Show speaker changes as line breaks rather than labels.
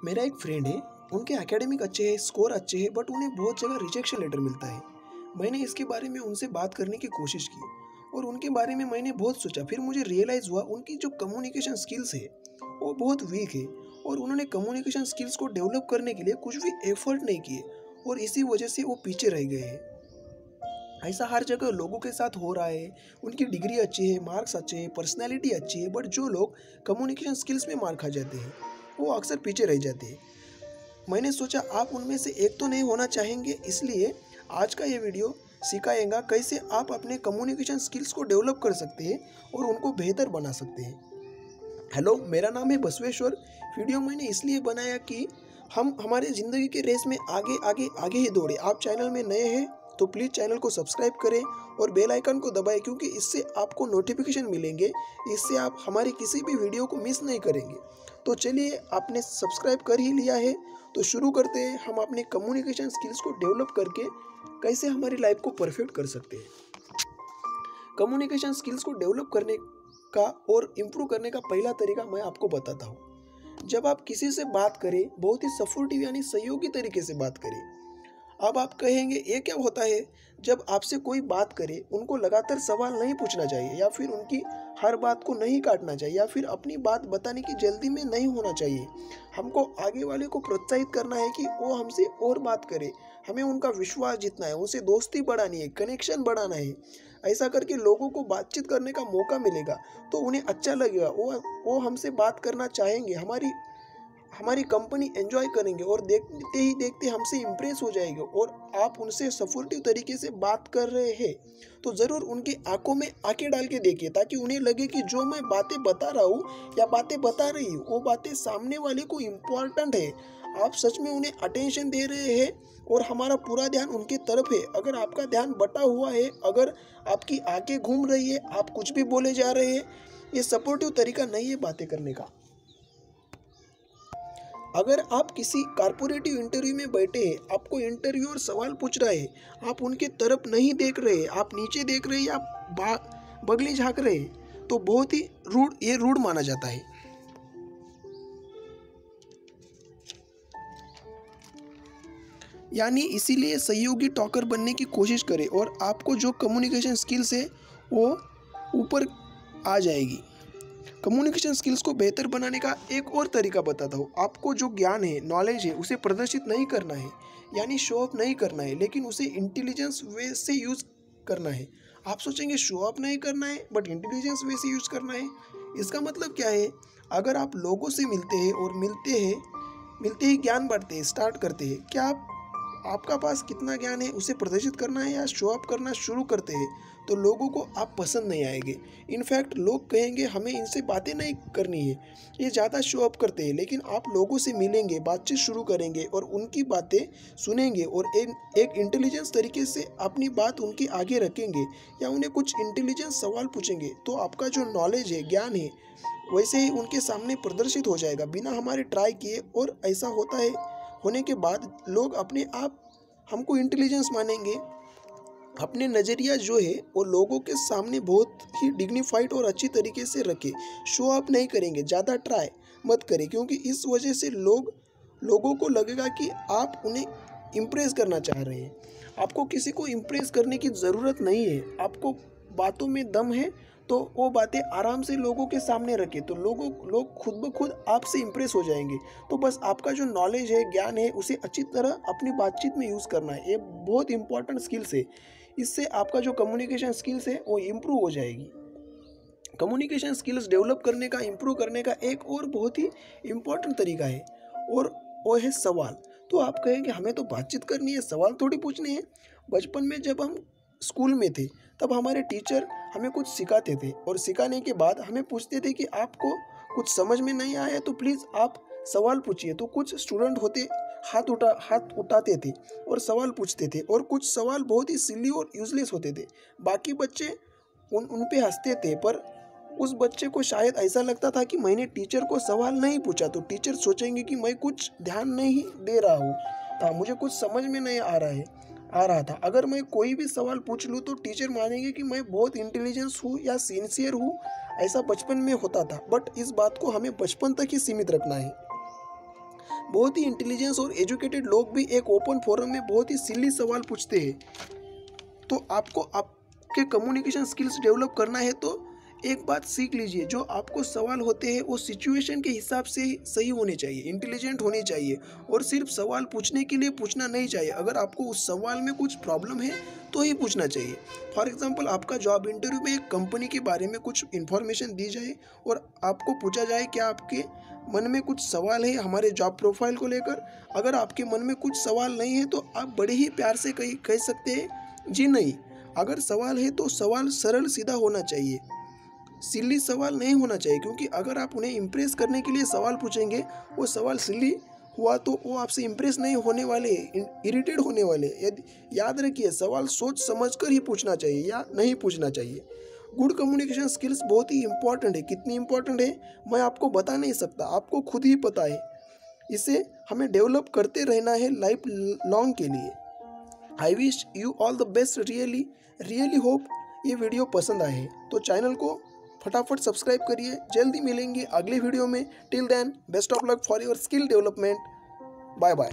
मेरा एक फ्रेंड है, उनके एकेडमिक अच्छे हैं, स्कोर अच्छे हैं, बट उन्हें बहुत जगह रिजेक्शन लेटर मिलता है। मैंने इसके बारे में उनसे बात करने की कोशिश की और उनके बारे में मैंने बहुत सोचा। फिर मुझे रियलाइज़ हुआ उनकी जो कम्युनिकेशन स्किल्स है वो बहुत वीक है और उन्होंने कम्युनिकेशन स्किल्स को डेवलप करने के लिए कुछ भी एफर्ट नहीं किए और इसी वजह से वो पीछे रह गए हैं। ऐसा हर जगह लोगों के साथ हो रहा है। उनकी डिग्री अच्छी है, मार्क्स अच्छे हैं, पर्सनैलिटी अच्छी है, बट जो लोग कम्युनिकेशन स्किल्स में मार खा जाते हैं वो अक्सर पीछे रह जाते हैं। मैंने सोचा आप उनमें से एक तो नहीं होना चाहेंगे, इसलिए आज का ये वीडियो सिखाएगा कैसे आप अपने कम्युनिकेशन स्किल्स को डेवलप कर सकते हैं और उनको बेहतर बना सकते हैं। हेलो, मेरा नाम है बसवेश्वर। वीडियो मैंने इसलिए बनाया कि हम हमारे ज़िंदगी के रेस में आगे आगे आगे ही दौड़े। आप चैनल में नए हैं तो प्लीज़ चैनल को सब्सक्राइब करें और बेल आइकन को दबाएं, क्योंकि इससे आपको नोटिफिकेशन मिलेंगे। इससे आप हमारी किसी भी वीडियो को मिस नहीं करेंगे। तो चलिए, आपने सब्सक्राइब कर ही लिया है तो शुरू करते हैं। हम अपने कम्युनिकेशन स्किल्स को डेवलप करके कैसे हमारी लाइफ को परफेक्ट कर सकते हैं। कम्युनिकेशन स्किल्स को डेवलप करने का और इम्प्रूव करने का पहला तरीका मैं आपको बताता हूँ। जब आप किसी से बात करें, बहुत ही सपोर्टिव यानी सहयोगी तरीके से बात करें। अब आप कहेंगे ये क्या होता है? जब आपसे कोई बात करे, उनको लगातार सवाल नहीं पूछना चाहिए या फिर उनकी हर बात को नहीं काटना चाहिए या फिर अपनी बात बताने की जल्दी में नहीं होना चाहिए। हमको आगे वाले को प्रोत्साहित करना है कि वो हमसे और बात करे। हमें उनका विश्वास जीतना है, उनसे दोस्ती बढ़ानी है, कनेक्शन बढ़ाना है। ऐसा करके लोगों को बातचीत करने का मौका मिलेगा तो उन्हें अच्छा लगेगा, वो हमसे बात करना चाहेंगे, हमारी कंपनी एंजॉय करेंगे और देखते ही देखते हमसे इम्प्रेस हो जाएंगे। और आप उनसे सपोर्टिव तरीके से बात कर रहे हैं तो ज़रूर उनकी आंखों में आंखें डाल के देखिए, ताकि उन्हें लगे कि जो मैं बातें बता रहा हूँ या बातें बता रही हूँ वो बातें सामने वाले को इम्पोर्टेंट है। आप सच में उन्हें अटेंशन दे रहे हैं और हमारा पूरा ध्यान उनके तरफ है। अगर आपका ध्यान बटा हुआ है, अगर आपकी आंखें घूम रही है, आप कुछ भी बोले जा रहे हैं, ये सपोर्टिव तरीका नहीं है बातें करने का। अगर आप किसी कॉर्पोरेटिव इंटरव्यू में बैठे हैं, आपको इंटरव्यूअर सवाल पूछ रहा है, आप उनके तरफ नहीं देख रहे, आप नीचे देख रहे या बगली झांक रहे, तो बहुत ही रूड माना जाता है। यानी इसीलिए सहयोगी टॉकर बनने की कोशिश करें और आपको जो कम्युनिकेशन स्किल्स है वो ऊपर आ जाएगी। कम्युनिकेशन स्किल्स को बेहतर बनाने का एक और तरीका बताता हूँ। आपको जो ज्ञान है, नॉलेज है, उसे प्रदर्शित नहीं करना है, यानी शो ऑफ नहीं करना है, लेकिन उसे इंटेलिजेंस वे से यूज़ करना है। आप सोचेंगे शो ऑफ नहीं करना है बट इंटेलिजेंस वे से यूज़ करना है। इसका मतलब क्या है? अगर आप लोगों से मिलते हैं और मिलते ही ज्ञान बांटते हैं, स्टार्ट करते हैं, क्या आपका पास कितना ज्ञान है उसे प्रदर्शित करना है या शो ऑफ करना शुरू करते हैं, तो लोगों को आप पसंद नहीं आएंगे। इनफैक्ट लोग कहेंगे हमें इनसे बातें नहीं करनी है, ये ज़्यादा शो ऑफ करते हैं। लेकिन आप लोगों से मिलेंगे, बातचीत शुरू करेंगे और उनकी बातें सुनेंगे और एक इंटेलिजेंस तरीके से अपनी बात उनके आगे रखेंगे या उन्हें कुछ इंटेलिजेंस सवाल पूछेंगे, तो आपका जो नॉलेज है, ज्ञान है, वैसे ही उनके सामने प्रदर्शित हो जाएगा बिना हमारे ट्राई किए। और ऐसा होता है, होने के बाद लोग अपने आप हमको इंटेलिजेंस मानेंगे। अपने नज़रिया जो है वो लोगों के सामने बहुत ही डिग्निफाइड और अच्छी तरीके से रखे। शो अप नहीं करेंगे, ज़्यादा ट्राई मत करें, क्योंकि इस वजह से लोगों को लगेगा कि आप उन्हें इम्प्रेस करना चाह रहे हैं। आपको किसी को इम्प्रेस करने की ज़रूरत नहीं है। आपको बातों में दम है तो वो बातें आराम से लोगों के सामने रखें, तो लोग खुद ब खुद आपसे इम्प्रेस हो जाएंगे। तो बस आपका जो नॉलेज है, ज्ञान है, उसे अच्छी तरह अपनी बातचीत में यूज़ करना है। ये बहुत इंपॉर्टेंट स्किल्स है। इससे आपका जो कम्युनिकेशन स्किल्स है वो इम्प्रूव हो जाएगी। कम्युनिकेशन स्किल्स डेवलप करने का, इम्प्रूव करने का एक और बहुत ही इम्पॉर्टेंट तरीका है और वो है सवाल। तो आप कहेंगे हमें तो बातचीत करनी है, सवाल थोड़ी पूछने हैं। बचपन में जब हम स्कूल में थे तब हमारे टीचर हमें कुछ सिखाते थे और सिखाने के बाद हमें पूछते थे कि आपको कुछ समझ में नहीं आया तो प्लीज़ आप सवाल पूछिए। तो कुछ स्टूडेंट होते हाथ उठाते थे और सवाल पूछते थे, और कुछ सवाल बहुत ही सिली और यूजलेस होते थे। बाकी बच्चे उन पे हंसते थे, पर उस बच्चे को शायद ऐसा लगता था कि मैंने टीचर को सवाल नहीं पूछा तो टीचर सोचेंगे कि मैं कुछ ध्यान नहीं दे रहा हूँ, मुझे कुछ समझ में नहीं आ रहा था। अगर मैं कोई भी सवाल पूछ लूँ तो टीचर मानेंगे कि मैं बहुत इंटेलिजेंस हूँ या सिंसियर हूँ। ऐसा बचपन में होता था, बट इस बात को हमें बचपन तक ही सीमित रखना है। बहुत ही इंटेलिजेंस और एजुकेटेड लोग भी एक ओपन फोरम में बहुत ही सिली सवाल पूछते हैं। तो आपको आपके कम्युनिकेशन स्किल्स डेवलप करना है तो एक बात सीख लीजिए, जो आपको सवाल होते हैं वो सिचुएशन के हिसाब से ही सही होने चाहिए, इंटेलिजेंट होने चाहिए और सिर्फ सवाल पूछने के लिए पूछना नहीं चाहिए। अगर आपको उस सवाल में कुछ प्रॉब्लम है तो ही पूछना चाहिए। फॉर एग्जांपल, आपका जॉब इंटरव्यू में एक कंपनी के बारे में कुछ इन्फॉर्मेशन दी जाए और आपको पूछा जाए क्या आपके मन में कुछ सवाल है हमारे जॉब प्रोफाइल को लेकर। अगर आपके मन में कुछ सवाल नहीं है तो आप बड़े ही प्यार से कह सकते हैं जी नहीं। अगर सवाल है तो सवाल सरल सीधा होना चाहिए, सिली सवाल नहीं होना चाहिए, क्योंकि अगर आप उन्हें इम्प्रेस करने के लिए सवाल पूछेंगे, वो सवाल सिली हुआ तो वो आपसे इम्प्रेस नहीं होने वाले, इरिटेट होने वाले। यदि याद रखिए, सवाल सोच समझकर ही पूछना चाहिए या नहीं पूछना चाहिए। गुड कम्युनिकेशन स्किल्स बहुत ही इंपॉर्टेंट है। कितनी इंपॉर्टेंट है मैं आपको बता नहीं सकता, आपको खुद ही पता है। इसे हमें डेवलप करते रहना है लाइफ लॉन्ग के लिए। I wish you all the best. Really hope ये वीडियो पसंद आए तो चैनल को फटाफट सब्सक्राइब करिए। जल्दी मिलेंगे अगले वीडियो में। Till then, best of luck for your skill development. Bye bye.